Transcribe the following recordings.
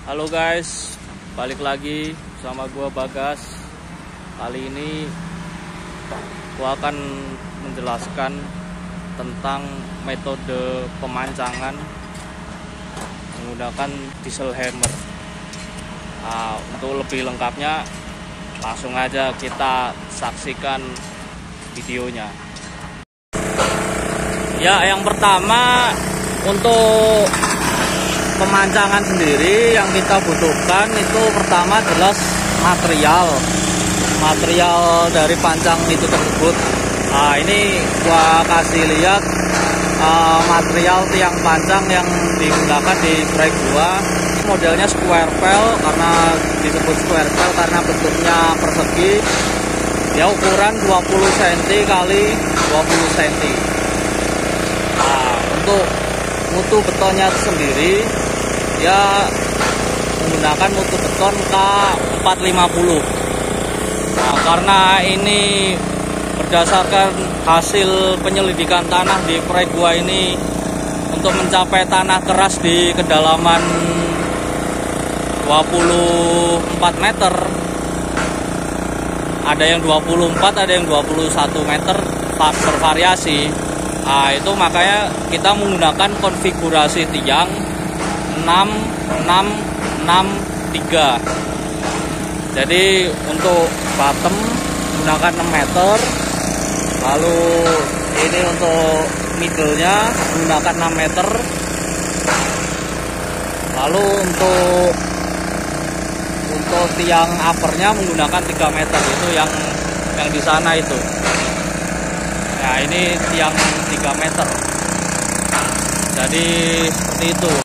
Halo guys, balik lagi sama gua Bagas. Kali ini gua akan menjelaskan tentang metode pemancangan menggunakan diesel hammer. Nah, untuk lebih lengkapnya langsung aja kita saksikan videonya. Ya, yang pertama untuk pemancangan sendiri yang kita butuhkan itu pertama jelas material dari pancang itu tersebut. Nah, ini gua kasih lihat material tiang pancang yang digunakan di proyek gua. Modelnya square pel, karena disebut square pel karena bentuknya persegi. Dia ukuran 20 cm kali 20 cm. Nah, untuk mutu betonnya sendiri dia menggunakan mutu beton K450. Nah, karena ini berdasarkan hasil penyelidikan tanah di proyek gua ini, untuk mencapai tanah keras di kedalaman 24 meter, ada yang 24, ada yang 21 meter, bervariasi. Nah, itu makanya kita menggunakan konfigurasi tiang 6-6-6-3. Jadi untuk bottom menggunakan 6 meter, lalu ini untuk middle-nya menggunakan 6 meter, lalu untuk tiang upper-nya menggunakan 3 meter. Itu yang di sana itu. Nah, ini tiang 3 meter. Jadi seperti itu.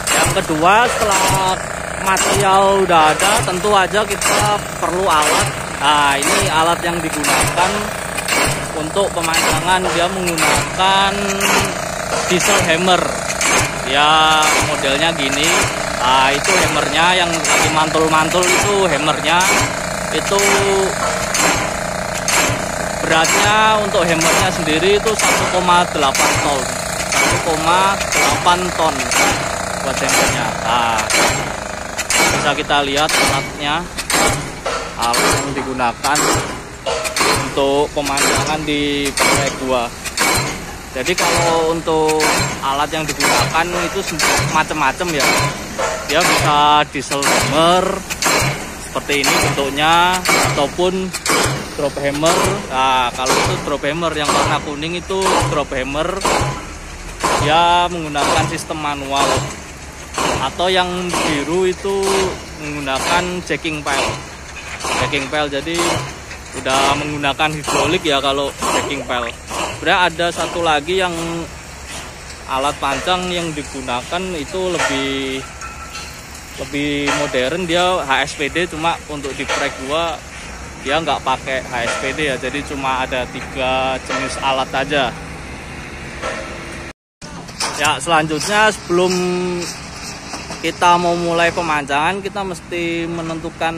Yang kedua, setelah material udah ada, tentu aja kita perlu alat. Nah, ini alat yang digunakan untuk pemancangan. Dia menggunakan diesel hammer. Ya, modelnya gini. Nah, itu hammernya yang lagi mantul-mantul, itu hammernya. Itu beratnya untuk hammernya sendiri itu 1,8 ton. 1,8 ton buat hammernya. Nah, bisa kita lihat alatnya, alat yang digunakan untuk pemancangan di proyek gua. Jadi kalau untuk alat yang digunakan itu macam-macam ya. Dia bisa diesel hammer seperti ini bentuknya, ataupun drop hammer. Nah, kalau itu drop hammer yang warna kuning itu drop hammer, dia menggunakan sistem manual. Atau yang biru itu menggunakan jacking pel. Jadi udah menggunakan hidrolik ya kalau jacking pel. Sebenarnya ada satu lagi yang alat pancang yang digunakan itu lebih modern, dia HSPD, cuma untuk di proyek gua dia nggak pakai HSPD ya, jadi cuma ada 3 jenis alat aja. Ya, selanjutnya sebelum kita mau mulai pemancangan, kita mesti menentukan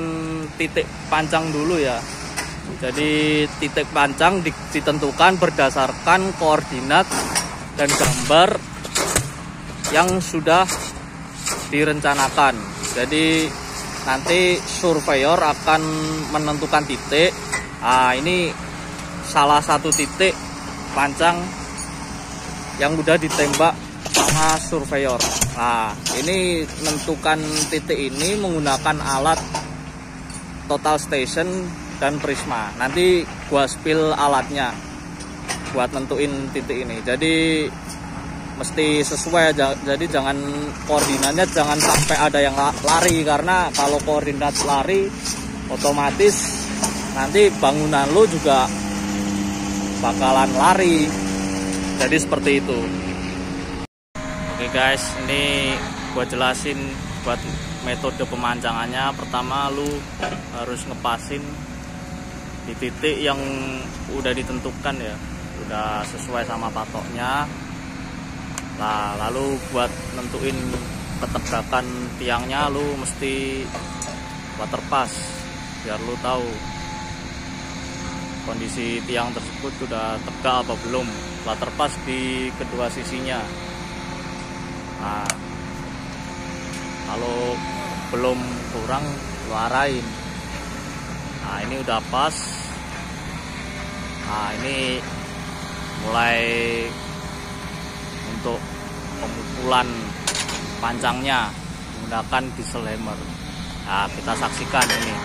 titik pancang dulu ya. Jadi titik pancang ditentukan berdasarkan koordinat dan gambar yang sudah direncanakan. Jadi nanti surveyor akan menentukan titik. Nah, ini salah satu titik pancang yang udah ditembak sama surveyor. Nah, ini menentukan titik ini menggunakan alat total station dan prisma. Nanti gua spill alatnya buat nentuin titik ini. Jadi mesti sesuai, jadi jangan koordinatnya jangan sampai ada yang lari, karena kalau koordinat lari otomatis nanti bangunan lu juga bakalan lari. Jadi seperti itu. Oke guys, ini gua jelasin buat metode pemancangannya. Pertama, lu harus ngepasin di titik yang udah ditentukan ya, udah sesuai sama patoknya. Nah, lalu buat nentuin ketebakan tiangnya, lu mesti waterpass biar lu tahu kondisi tiang tersebut sudah tegak apa belum. Waterpass di kedua sisinya. Nah, kalau belum kurang lu arahin. Nah ini udah pas. Nah ini mulai untuk pemukulan pancangnya menggunakan diesel hammer. Nah kita saksikan ini.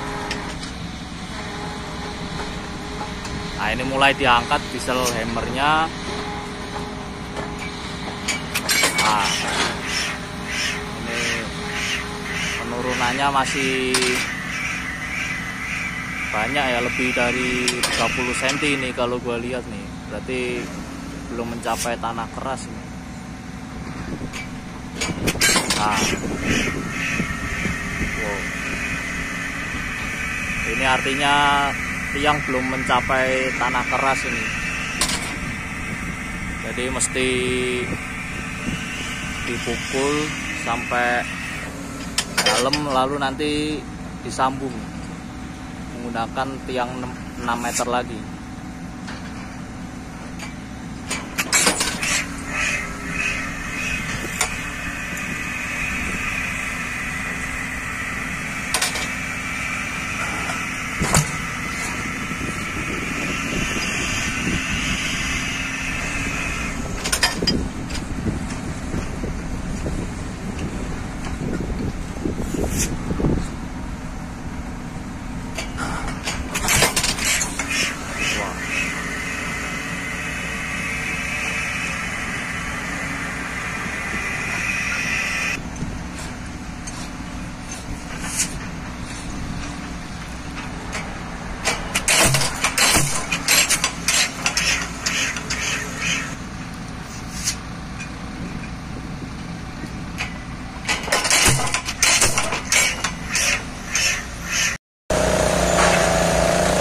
Nah ini mulai diangkat diesel hammernya. Nah ini penurunannya masih banyak ya, lebih dari 30 cm ini kalau gua lihat nih, berarti belum mencapai tanah keras nih. Nah wow. Ini artinya tiang belum mencapai tanah keras ini, jadi mesti dipukul sampai dalam lalu nanti disambung menggunakan tiang 6 meter lagi.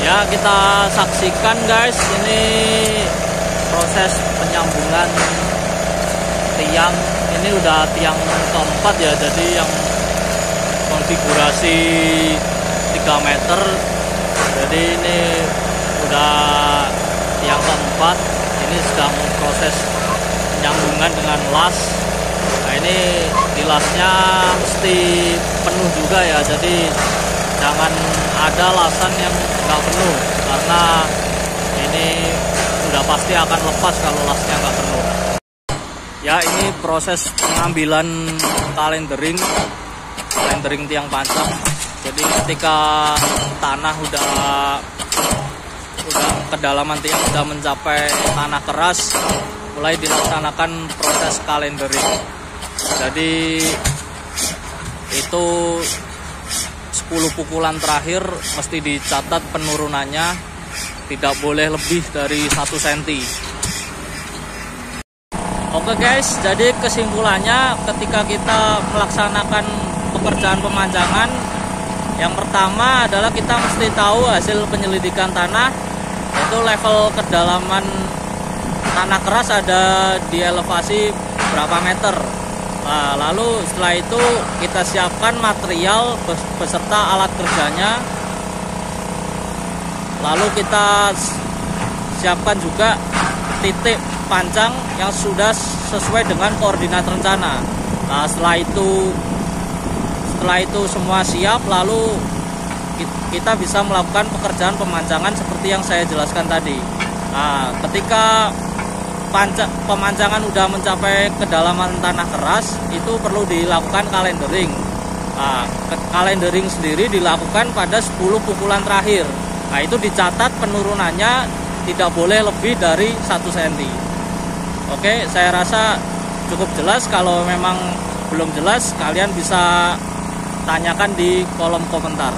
Ya kita saksikan guys, ini proses penyambungan tiang. Ini udah tiang keempat ya, jadi yang konfigurasi 3 meter. Jadi ini udah tiang keempat. Ini sedang proses penyambungan dengan las. Nah ini di lasnya mesti penuh juga ya, jadi jangan ada lasan yang nggak penuh, karena ini sudah pasti akan lepas kalau lasnya nggak penuh. Ya ini proses pengambilan kalendering tiang pancang. Jadi ketika tanah udah kedalaman tiang udah mencapai tanah keras, mulai dilaksanakan proses kalendering. Jadi itu 10 pukulan terakhir mesti dicatat penurunannya, tidak boleh lebih dari 1 cm. Oke guys, jadi kesimpulannya ketika kita melaksanakan pekerjaan pemanjangan, yang pertama adalah kita mesti tahu hasil penyelidikan tanah, yaitu level kedalaman tanah keras ada di elevasi berapa meter. Nah, lalu setelah itu kita siapkan material beserta alat kerjanya. Lalu kita siapkan juga titik pancang yang sudah sesuai dengan koordinat rencana. Nah, setelah itu semua siap, lalu kita bisa melakukan pekerjaan pemancangan seperti yang saya jelaskan tadi. Nah, ketika pemancangan udah mencapai kedalaman tanah keras, itu perlu dilakukan kalendering. Nah, kalendering sendiri dilakukan pada 10 pukulan terakhir. Nah, itu dicatat penurunannya tidak boleh lebih dari 1 cm. Oke, saya rasa cukup jelas. Kalau memang belum jelas, kalian bisa tanyakan di kolom komentar.